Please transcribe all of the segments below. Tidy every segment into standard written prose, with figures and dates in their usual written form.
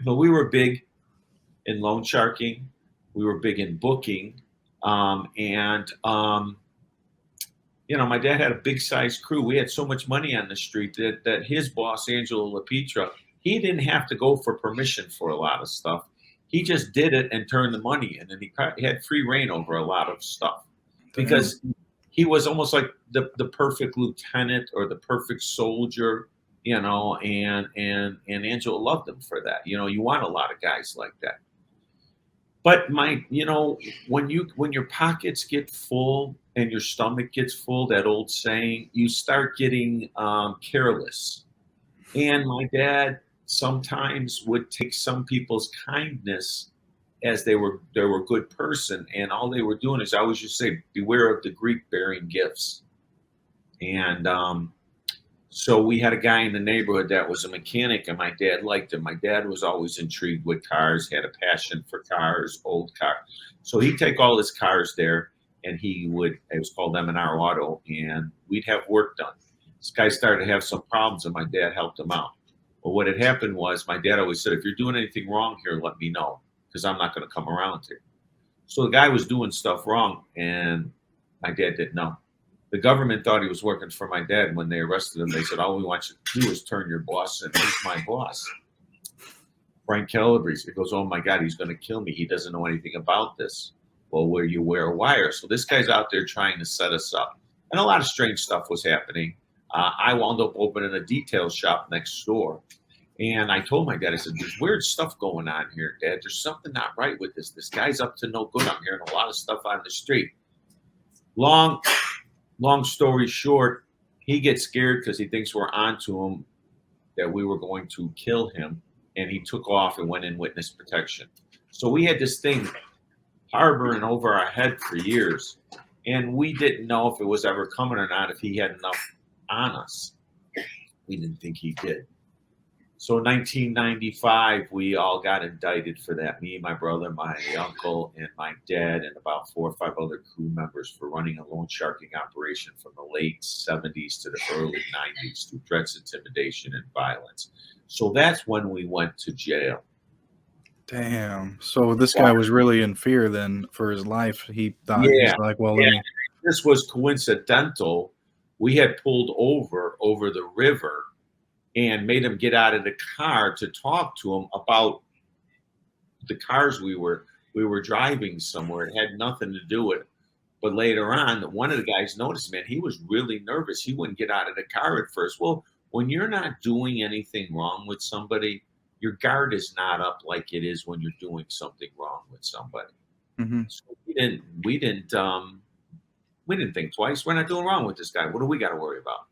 But we were big in loan sharking. We were big in booking. And my dad had a big size crew. We had so much money on the street that his boss, Angelo LaPietra, he didn't have to go for permission for a lot of stuff. He just did it and turned the money in, and he had free reign over a lot of stuff Damn. because he was almost like the perfect lieutenant or the perfect soldier, and Angelo loved him for that. You want a lot of guys like that. But when your pockets get full and your stomach gets full, that old saying, you start getting careless. And my dad sometimes would take some people's kindness as they were a good person, and all they were doing is, I always used to say, beware of the Greek bearing gifts. And so we had a guy in the neighborhood that was a mechanic, and my dad liked him. My dad was always intrigued with cars, had a passion for cars, old cars. So he'd take all his cars there, and it was called M&R Auto, and we'd have work done. This guy started to have some problems, and my dad helped him out. Well, what had happened was, my dad always said, if you're doing anything wrong here, let me know, because I'm not going to come around to you. So the guy was doing stuff wrong, and my dad didn't know. The government thought he was working for my dad. When they arrested him, they said, all we want you to do is turn your boss in. He's my boss, Frank Calabrese. He goes, oh my God, he's going to kill me. He doesn't know anything about this. Well, where you wear a wire. So this guy's out there trying to set us up. And a lot of strange stuff was happening. I wound up opening a detail shop next door. And I told my dad, I said, there's weird stuff going on here, Dad. There's something not right with this. This guy's up to no good. I'm hearing a lot of stuff on the street. Long story short, he gets scared because he thinks we're onto him, that we were going to kill him. And he took off and went in witness protection. So we had this thing harboring over our head for years. And we didn't know if it was ever coming or not, if he had enough on us. We didn't think he did. So in 1995, we all got indicted for that. Me, my brother, my uncle, and my dad, and about 4 or 5 other crew members, for running a loan sharking operation from the late 70s to the early 90s through threats, intimidation, and violence. So that's when we went to jail. Damn. So this guy was really in fear then for his life. He thought, he's like, well, this was coincidental. We had pulled over the river and made him get out of the car to talk to him about the cars we were driving somewhere. It had nothing to do with it. But later on, one of the guys noticed, man, he was really nervous. He wouldn't get out of the car at first. Well, when you're not doing anything wrong with somebody, your guard is not up like it is when you're doing something wrong with somebody. Mm-hmm. So we didn't think twice. We're not doing wrong with this guy. What do we got to worry about?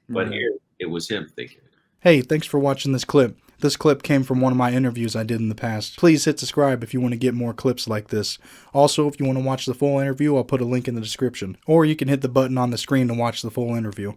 But here, it was him thinking. Hey, thanks for watching this clip. This clip came from one of my interviews I did in the past. Please hit subscribe if you want to get more clips like this. Also, if you want to watch the full interview, I'll put a link in the description. Or you can hit the button on the screen to watch the full interview.